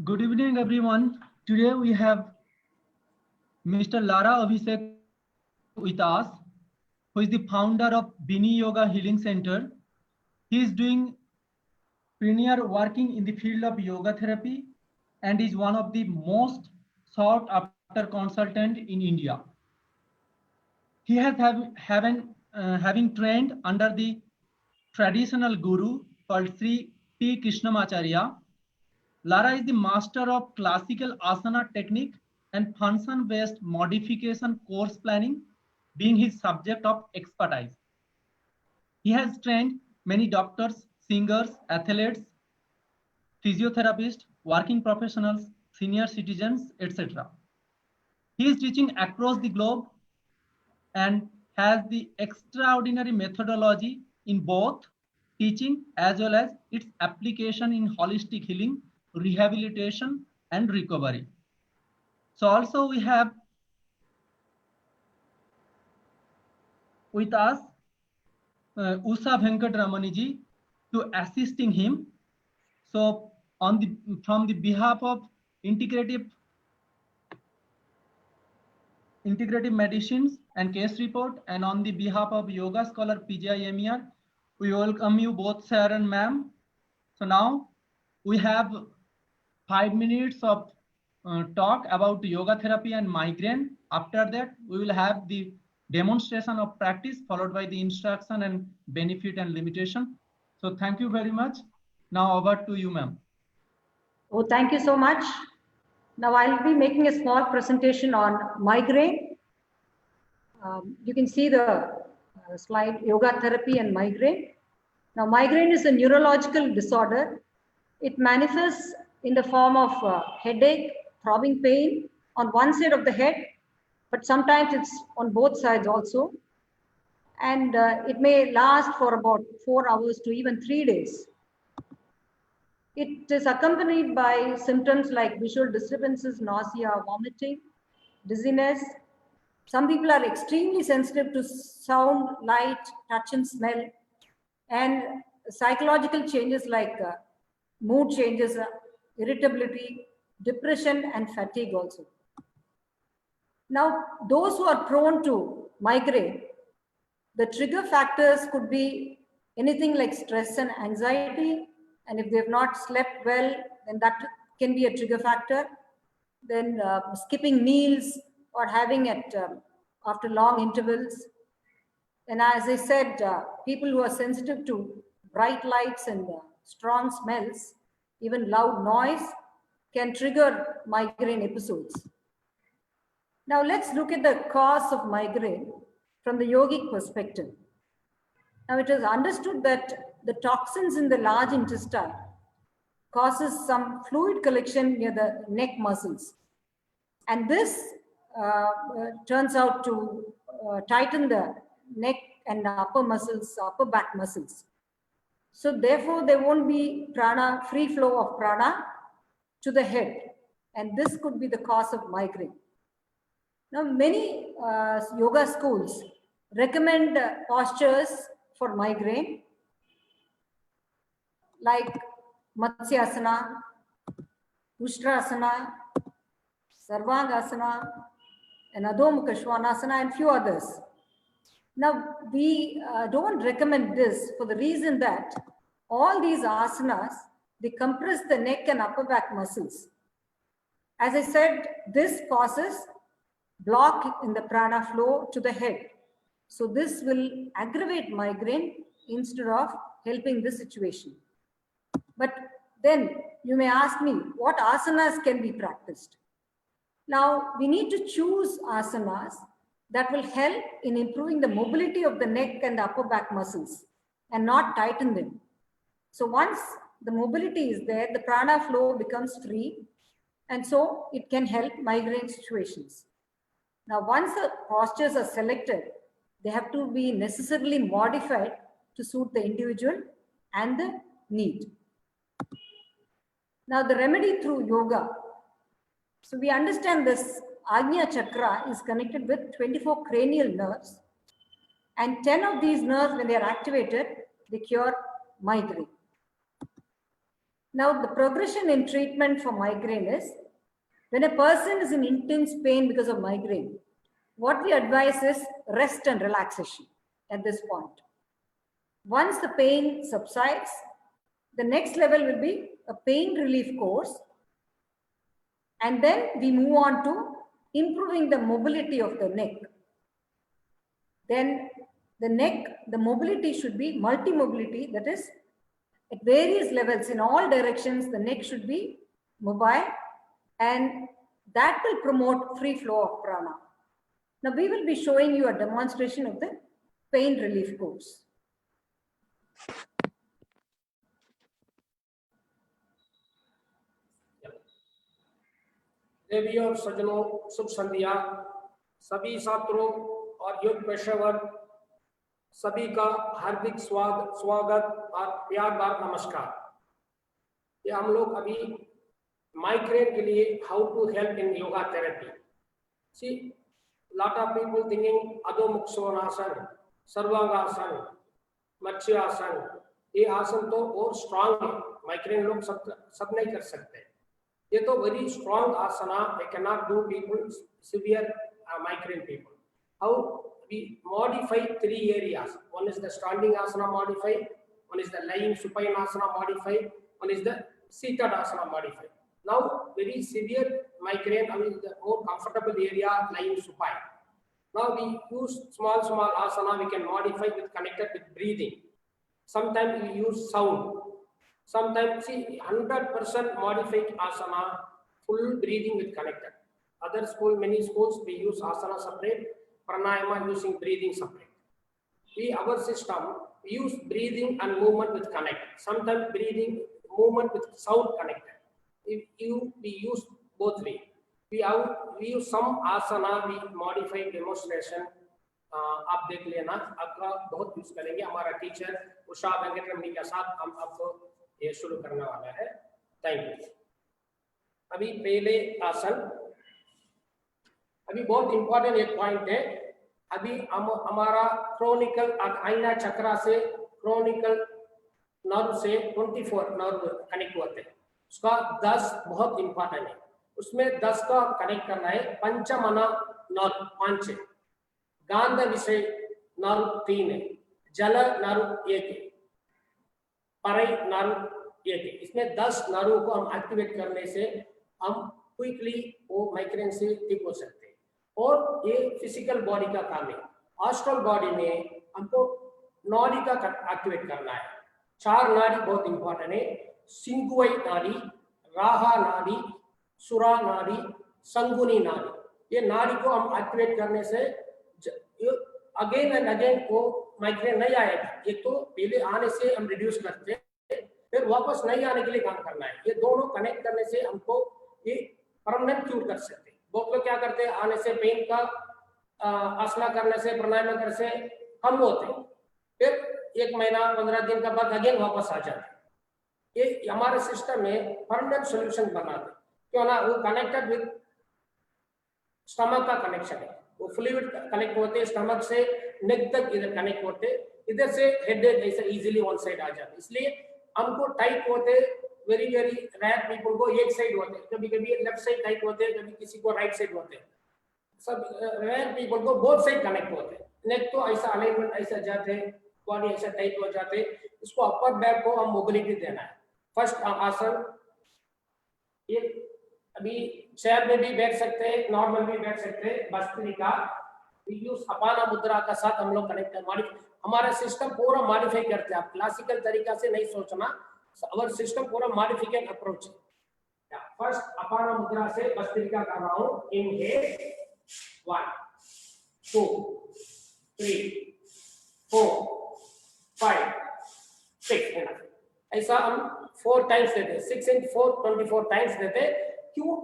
Good evening, everyone. Today we have Mr. Lara Abhishek with us, who is the founder of Bini Yoga Healing Center. He is doing pioneer working in the field of yoga therapy and is one of the most sought after consultant in India. He has having trained under the traditional guru called Sri P. Krishnamacharya. Lara is the master of classical asana technique and function-based modification course planning, being his subject of expertise. He has trained many doctors, singers, athletes, physiotherapists, working professionals, senior citizens, etc. He is teaching across the globe and has the extraordinary methodology in both teaching as well as its application in holistic healing, rehabilitation, and recovery. So also we have with us Usha Venkatramani ji to assisting him. So from the behalf of integrative medicines and case report, and on the behalf of yoga scholar PGI MER, we welcome you both, sir and ma'am. So now we have 5 minutes of talk about yoga therapy and migraine. After that, we will have the demonstration of practice followed by the instruction and benefit and limitation. So thank you very much. Now over to you, ma'am. Oh, thank you so much. Now I'll be making a small presentation on migraine. You can see the slide, yoga therapy and migraine. Now migraine is a neurological disorder. It manifests in the form of headache, throbbing pain on one side of the head, but sometimes it's on both sides also. And it may last for about 4 hours to even 3 days. It is accompanied by symptoms like visual disturbances, nausea, vomiting, dizziness. Some people are extremely sensitive to sound, light, touch and smell, and psychological changes like mood changes, irritability, depression, and fatigue also. Now, those who are prone to migraine, the trigger factors could be anything like stress and anxiety. And if they have not slept well, then that can be a trigger factor. Then skipping meals or having it after long intervals. And as I said, people who are sensitive to bright lights and strong smells, even loud noise, can trigger migraine episodes. Now let's look at the cause of migraine from the yogic perspective. Now it is understood that the toxins in the large intestine causes some fluid collection near the neck muscles. And this turns out to tighten the neck and upper muscles, upper back muscles. So therefore there won't be prana, free flow of prana to the head. And this could be the cause of migraine. Now many yoga schools recommend postures for migraine like Matsyasana, Ushtrasana, Sarvangasana, and Adho Mukha Svanasana, and few others. Now, we don't recommend this for the reason that all these asanas, they compress the neck and upper back muscles. As I said, this causes block in the prana flow to the head. So this will aggravate migraine instead of helping the situation. But then you may ask me, what asanas can be practiced? Now, we need to choose asanas that will help in improving the mobility of the neck and the upper back muscles and not tighten them. So once the mobility is there, the prana flow becomes free, and so it can help migraine situations. Now, once the postures are selected, they have to be necessarily modified to suit the individual and the need. Now, the remedy through yoga. So we understand this Ajna Chakra is connected with 24 cranial nerves, and 10 of these nerves, when they are activated, they cure migraine. Now, the progression in treatment for migraine is, when a person is in intense pain because of migraine, what we advise is rest and relaxation at this point. Once the pain subsides, the next level will be a pain relief course. And then we move on to improving the mobility of the neck. Then the neck, the mobility should be multi-mobility, that is, at various levels in all directions, the neck should be mobile, and that will promote free flow of prana. Now we will be showing you a demonstration of the pain relief course. देवी और सज्जनों, शुभ संध्या। सभी छात्रों और योग पेशेवर सभी का हार्दिक स्वागत और प्यारदार नमस्कार। ये हम लोग अभी माइग्रेन के लिए how to help in yoga therapy. See lot of people thinking adho mukha सोनासन, sarvangasana, matsyasana, ये आसन तो और स्ट्रांग है, माइग्रेन लोग सब नहीं कर सकते। ये तो very strong asana, they cannot do people severe migraine people. How we modify 3 areas. One is the standing asana modified, one is the lying supine asana modified, one is the seated asana modified. Now very severe migraine, I mean the more comfortable area lying supine. Now we use small asana, we can modify with connected with breathing. Sometimes we use sound. Sometimes see 100% modified asana, full breathing with connected. Other school, many schools we use asana separate, pranayama using breathing separate. Our system, we use breathing and movement with connect. Sometimes breathing, movement with sound connected. We use both way. We use some asana, we modify demonstration. आप देख लेना, आपका बहुत use करेंगे। हमारा teacher Usha Venkataramani के साथ हम आपको ये शुरू करने वाला है। Thank you. अभी पहले आसन, अभी बहुत इंपॉर्टेंट एक पॉइंट है। अभी हमारा क्रोनिकल आईना चक्रा से क्रोनिकल नर्व से 24 नर्व कनेक्ट होते हैं। उसका 10 बहुत इंपॉर्टेंट है। उसमें 10 का कनेक्ट करना है। पंचमना नर्व 5 है, गांध विषय नर्व 3 है, जल नर्व 1 है, परई नर्व 1 है। इसमें 10 नर्व को हम एक्टिवेट करने से हम क्विकली वो माइग्रेन से ठीक हो सकते हैं। और ये फिजिकल बॉडी का काम है। एस्ट्रल बॉडी में हमको नाड़ी का एक्टिवेट करना है। 4 नाड़ी बहुत इंपॉर्टेंट है। सिंगुई नाड़ी, राहा नाड़ी, सुरा नाड़ी, संगुनी नाड़ी। ये नाड़ी को हम एक्टिवेट करने से अगेन एंड अगेन को माइग्रेन नहीं आएगा। ये तो पहले आने से हम रिड्यूस करते हैं, फिर वापस नहीं आने के लिए काम करना है। ये दोनों कनेक्ट करने से हमको ये परमानेंट क्यूर कर सकते हैं। बहुत लोग क्या करते हैं, आने से पेन का आसना करने से, प्राणायाम करने से कम होते हैं, फिर 1 महीना 15 दिन का बाद अगेन वापस आ जाते हैं। ये हमारे सिस्टम में परमानेंट सोल्यूशन बनाते क्यों ना, वो कनेक्टेड विद स्टमक का कनेक्शन है। वो फ्लूइड कनेक्ट होते हैं स्टमक से नेक तक, इधर कनेक्ट होते, इधर से हेडेक ऐसे इजीली वन साइड आ जाते। इसलिए हमको टाइट होते, वेरी रेयर पीपल को एक साइड होते, कभी कभी लेफ्ट साइड टाइट होते, कभी किसी को राइट साइड होते। सब रेयर पीपल को बोथ साइड कनेक्ट होते। नेक तो ऐसा अलाइनमेंट ऐसा जाते, बॉडी ऐसा टाइट हो जाते। इसको अपर बैक को हम मोबिलिटी देना है। फर्स्ट आसन, ये अभी चेयर में भी बैठ सकते हैं, नॉर्मल भी बैठ सकते हैं। भस्त्रिका यूज अपाना मुद्रा का साथ हम लोग कनेक्ट हमारा सिस्टम पूरा मॉडिफाई करते हैं। आप क्लासिकल तरीका से नहीं सोचना, अवर सिस्टम पूरा मॉडिफिकेट अप्रोच है। फर्स्ट अपाना मुद्रा से भस्त्रिका कर रहा हूं। इनहेल 1 2 3 4 5 6, ऐसा हम 4 टाइम्स देते। 6 × 4 24 टाइम्स देते। क्यों?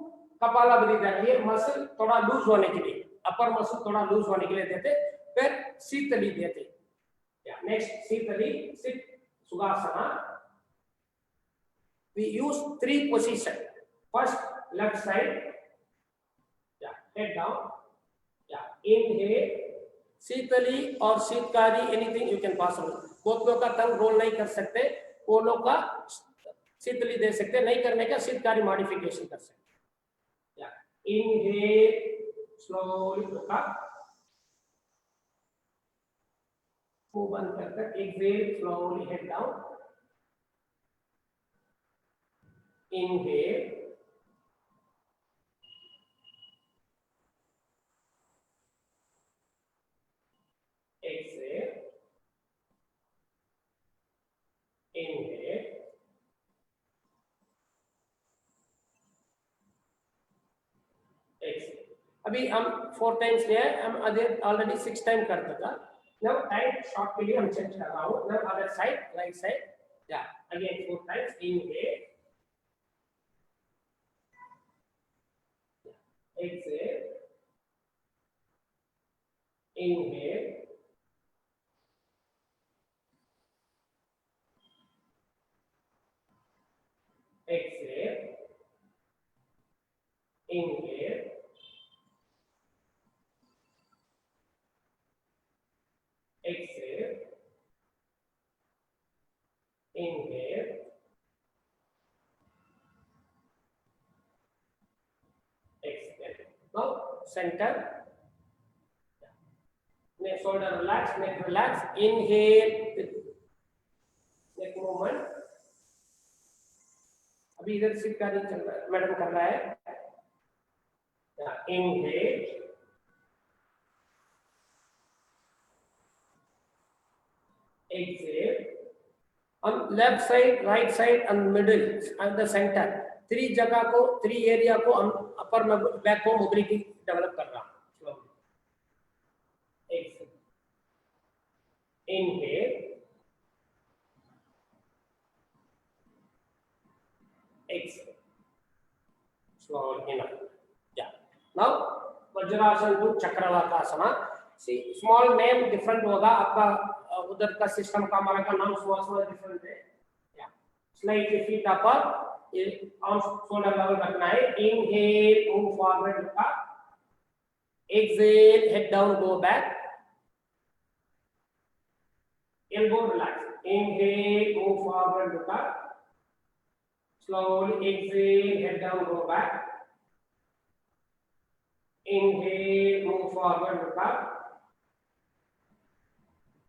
कपालभाति, ये मसल थोड़ा लूज होने के लिए, अपर मसल थोड़ा लूज होने के लिए देते। फिर शीतली देते। Next Sheetali, sit Sukhasana. We use 3 position. First left side, head down, inhale, Sheetali और Sheetkari, anything you can possible. बहुत लोग का टंग रोल नहीं कर सकते, वो लोग का शीतली दे सकते हैं, नहीं करने का शीतकारी मॉडिफिकेशन कर सकते हैं। इनहेल स्लोली लुक मुंह बंद कर exhale slowly head down inhale exhale inhale exhale। अभी हम 4 टाइम्स लिया है, हम ऑलरेडी 6 टाइम करता था। नाउ टाइम शॉर्ट के लिए हम चेंज कर रहा हूं। Now other side right side या again 4 times inhale exhale inhale exhale inhale exhale inhale exhale। now center neck shoulder relax, neck relax, inhale neck movement। अभी इधर सिट का नहीं चल रहा है, मैडम कर रहा है। Inhale exhale on left side, right side and middle and the center, 3 जगह को 3 एरिया को हम अपर में बैक को मोबिलिटी डेवलप कर रहा हूं। exhale inhale exhale slowly enough। yeah now Vajrasana to Chakravakasana. see small name different होगा आपका, उधर का सिस्टम का हमारा का नाम स्मॉल डिफरेंट है। या स्लाइटली फीट अपर, आर्म्स शोल्डर लेवल रखना है। Inhale move forward look up, exhale head down go back, elbow relax, inhale move forward look up, slowly exhale head down go back, inhale move forward look up,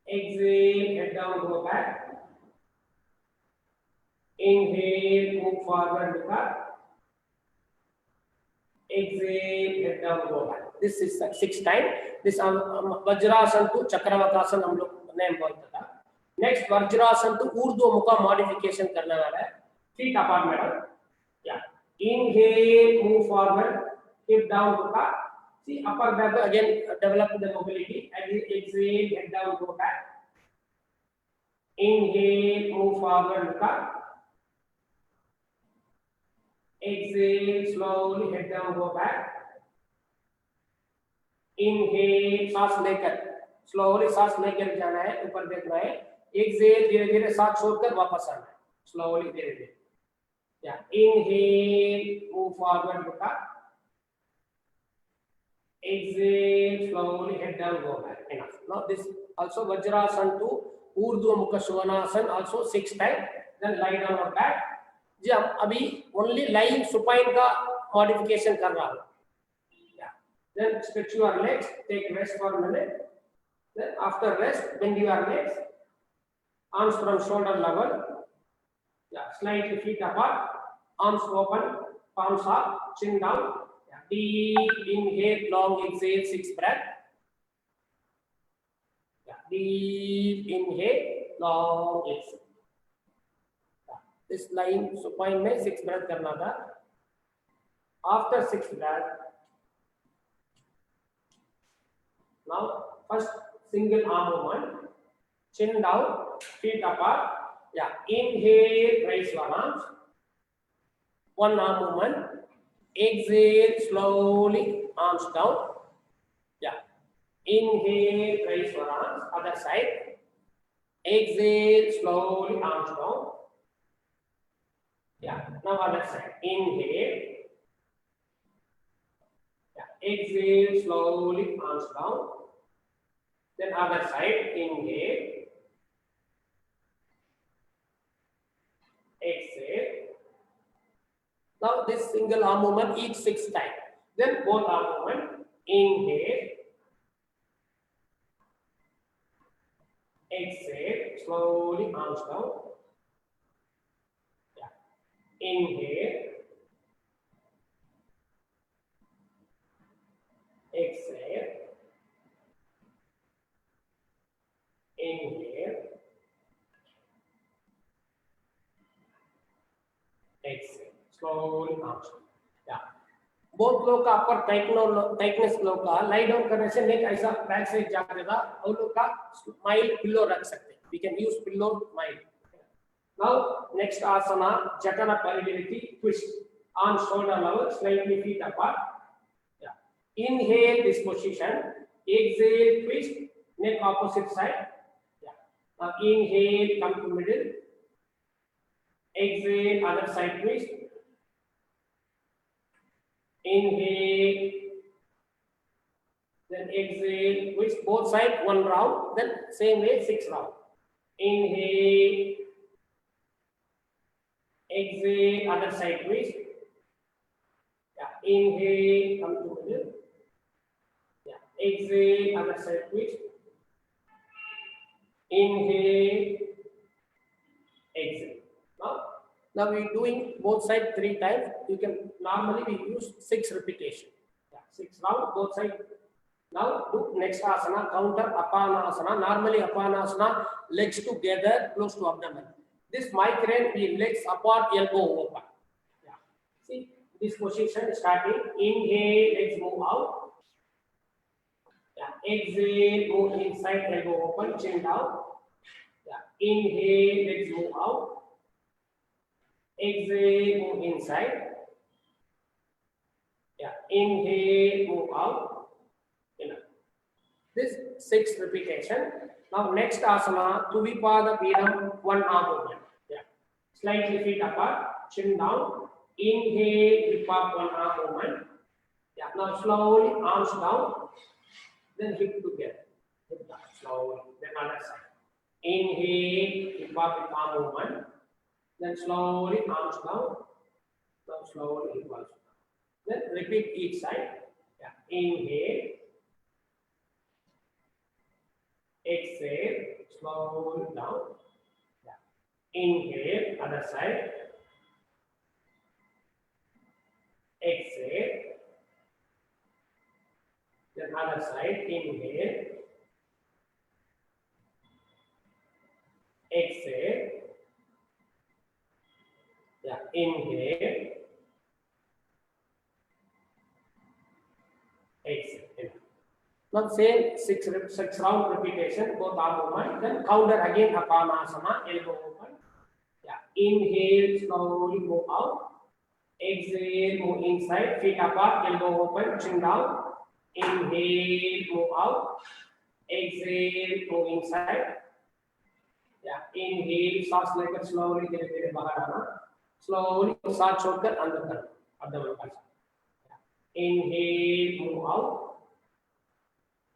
exhale head down go back, inhale move forward look up, exhale head down go back। this is 6 time। this Vajrasana to Chakravakasana हम लोग name बोलते था। Next Vajrasana to Urdhvamukha modification करने वाला है। Feet apart madam. या inhale move forward, hip down look up, see upper back again develop the mobility, and exhale head down go back, inhale move forward look up, exhale slowly head down go back, inhale सांस लेकर slowly सांस लेकर जाना है, ऊपर देखना है। Exhale धीरे धीरे सांस छोड़कर वापस आना है, स्लोली धीरे धीरे। या inhale move forward look up, exhale slowly head down go back। enough। now this also vajrasan to urdhva svanasana also 6 times, then lie down or back। जी हम अभी ओनली लाइंग सुपाइन का मॉडिफिकेशन कर रहा हूं। then stretch your legs, take rest for a minute, then after rest bend your legs, arms from shoulder level, yeah slightly feet apart, arms open, palms up, chin down, yeah. Deep inhale, long exhale, 6 breath, yeah. Deep inhale, long exhale, yeah. this line supine में 6 breath करना था। after 6 breath, now first single arm movement, chin down, feet apart, yeah inhale raise one arms, one arm movement, exhale slowly arms down, yeah inhale raise one arms, other side, exhale slowly arms down, yeah now other side, inhale, yeah exhale slowly arms down, then other side, inhale, exhale, single arm movement each 6 times. Then both arm movement. Inhale, exhale, slowly arms down. Yeah. Inhale, exhale, inhale, exhale, slowly arms down. Yeah. Both लोग का अपर tightness लोग का lie down करने से नेक ऐसा back side जा जाएगा और लोग का माइल्ड पिलो रख सकते हैं. We can use pillow mild. Now next asana Jathara Paridhi twist on shoulder level, slightly feet apart. Yeah. Inhale this position, exhale twist, neck opposite side. Yeah. Now inhale, come to middle, exhale other side twist. Inhale, then exhale, twist both sides 1 round, then same way 6 round. Inhale, exhale, other side twist. Yeah. Inhale, come to middle. Yeah. Exhale, other side twist. Inhale, exhale. Now we're doing both sides 3 times. You can normally we use 6 repetition. Yeah, 6 round both sides. Now do next asana, counter apanasana. Normally apanasana, legs together close to abdomen. This migraine, the legs apart, elbow open. Yeah. See this position starting. Inhale, legs move out. Yeah. Exhale, move inside, elbow open, chin down. Yeah. Inhale, legs move out. Exhale, move inside. Yeah. Inhale, move out. Enough. This 6 repetition. Now next asana, Tuvipada Pidam, 1 arm movement. Yeah. Slightly feet apart, chin down. Inhale, hip up, 1 arm movement. Yeah. Now slowly arms down, then hip together. Hip down, slowly. Then other side. Inhale, hip up with arm movement. Then slowly arms down. Now slowly hip also down. Then repeat each side. Yeah. Inhale. Exhale, slowly down. Yeah. Inhale, other side. Exhale. Then other side. Inhale. Exhale. Yeah. Inhale. Exhale. Now same 6 round repetition, both arm movement. Then counter again apanasana, elbow open. Yeah. Inhale, slowly move out. Exhale, move inside, feet apart, elbow open, chin down. Inhale, move out. Exhale, move inside. Yeah. Inhale, सांस लेकर slowly धीरे-धीरे बाहर आना. Slowly सांस छोड़कर अंदर करना. abdomen pulse. Inhale, move out.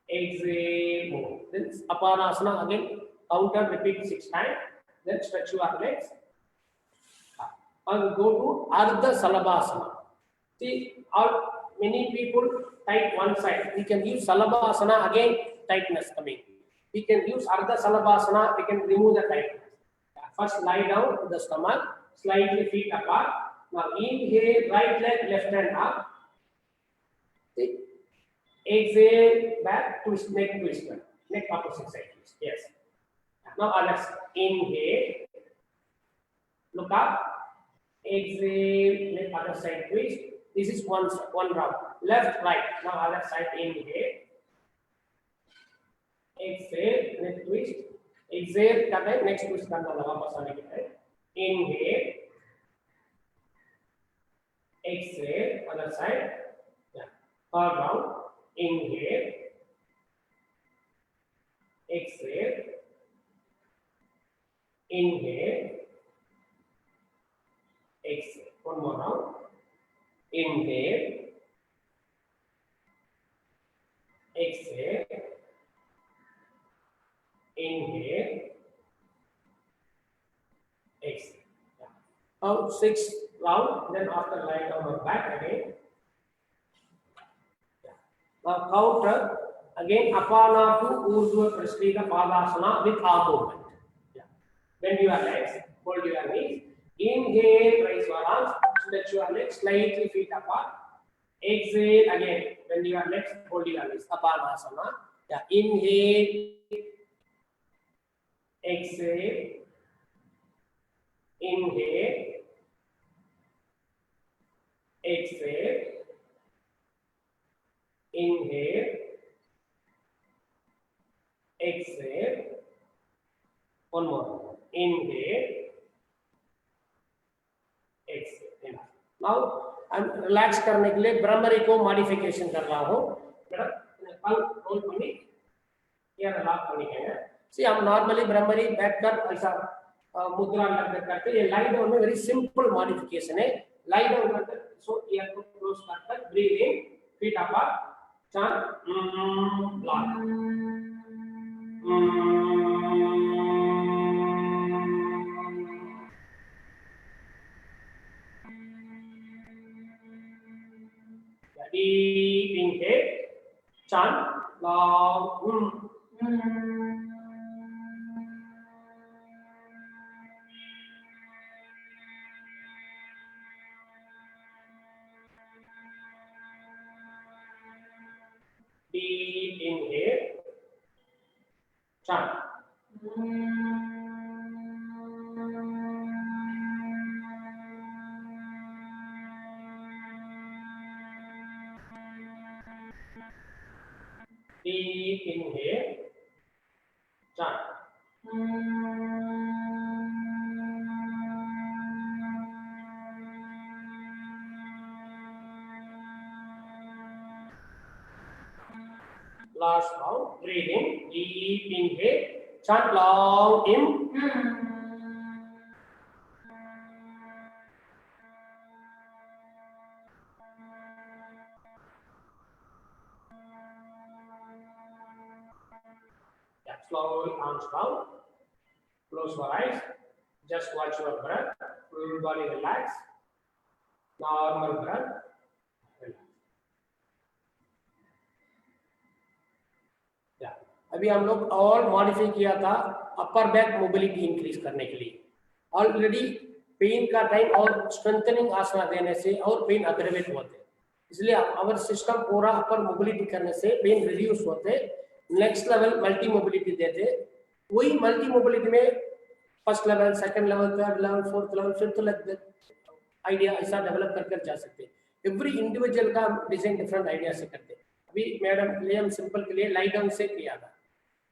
Exhale, move. Then apanasana again, counter, repeat 6 times. Then stretch your legs. And go to Ardha Salabhasana. See, many people tight one side. We can use Salabhasana again, tightness coming. We can use Ardha Salabhasana, we can remove the tightness. First lie down to the stomach, slightly feet apart. Now inhale, right leg, left hand up. See? Exhale, back, twist, neck twister. Neck opposite side twist. Yes. Now others. Inhale. Look up. Exhale, neck other side twist. This is one round. Left, right. Now other side. Inhale. Exhale, neck twist. Exhale, next twist. Inhale. Exhale, other side. Yeah. Third round. Inhale. Exhale. Inhale. Exhale. One more round. Inhale. Exhale. Inhale. Exhale. Now 6 round, then after lie down or back again. Now counter again Apana to Urdhva Prasthika Padasana with arm movement. Yeah. Bend your legs, hold your knees. Inhale, raise your arms, stretch your legs slightly feet apart. Exhale again, bend your legs, hold your knees. Apanasana. Yeah. Inhale, exhale, inhale, exhale, inhale, exhale. One more. Inhale, exhale. Now I'm relax करने के लिए ब्रह्मरी को modification कर रहा हूँ. पल role पनी ये लॉक पनी है. See हम नॉर्मली ब्रह्मरी बैठकर ऐसा मुद्रा लगकर करते. ये लाई डाउन में वेरी सिंपल मॉडिफिकेशन है. लाई डाउन करकर सो ईयर को क्लोज करकर breathe in, feet apart, chant lock. Deep inhale, chant long. Deep inhale, chant. Deep inhale, chant. Last round, breathe in, deep inhale, chant long in. Yeah, slowly arms down, close your eyes, just watch your breath, full body relax, normal breath. Yeah. अभी हम लोग और modify किया था upper back mobility increase करने के लिए. Already pen का टाइम और स्ट्रेंथनिंग आसना देने से और पेन अग्रेवेट होते, इसलिए अवर सिस्टम पूरा अपर मोबिलिटी करने से पेन रिड्यूस होते. नेक्स्ट लेवल मल्टी मोबिलिटी देते. वही मल्टी मोबिलिटी में first level, second level, third level, fourth level, fifth level idea ऐसा डेवलप करके जा सकते. एवरी इंडिविजुअल का डिजाइन डिफरेंट आइडिया से करते. अभी मैडम के लिए हम सिंपल के लिए लाई डाउन से किया था.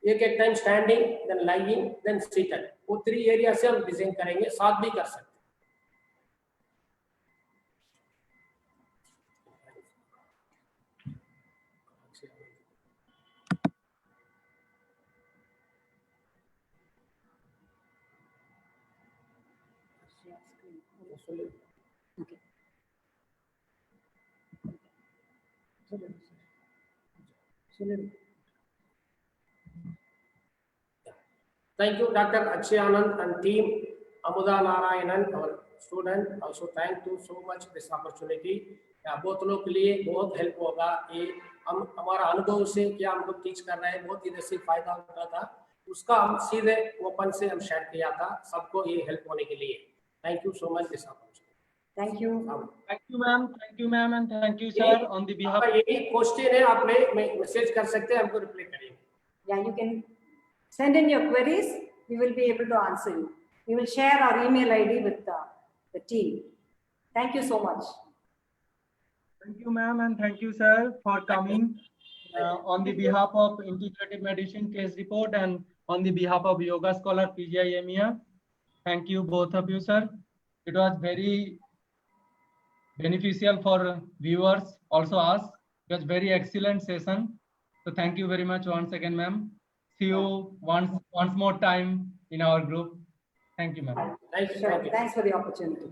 एक एक time standing, then lying, then seated, वो 3 एरिया से हम डिजाइन करेंगे. साथ भी कर सकते. Thank you, Dr. Akshay Anand and team, Amuda Narayanan, our student. Also, thank you so much this opportunity. बहुत लोग के लिए बहुत हेल्प होगा. ये हम हमारा अनुभव से क्या हम लोग टीच कर रहे हैं, बहुत इधर से फायदा होता था, उसका हम सीधे ओपन से हम शेयर किया था सबको ये हेल्प होने के लिए. Thank you so much this opportunity. Thank you. Thank you, ma'am. Thank you, ma'am, and thank you, sir. On the behalf. यही क्वेश्चन है, आपने मैसेज कर सकते हैं, हमको रिप्लाई करेंगे. Yeah, you can send in your queries. We will be able to answer you. We will share our email ID with the team. Thank you so much. Thank you, ma'am, and thank you, sir, for coming on the behalf of Integrative Medicine Case Report and on the behalf of Yoga Scholar PGI EMEA. Thank you, both of you, sir. It was very beneficial for viewers, also us. It was very excellent session. So thank you very much once again, ma'am. See you once more time in our group. Thank you, ma'am. Thank you. Sure. Thanks for the opportunity.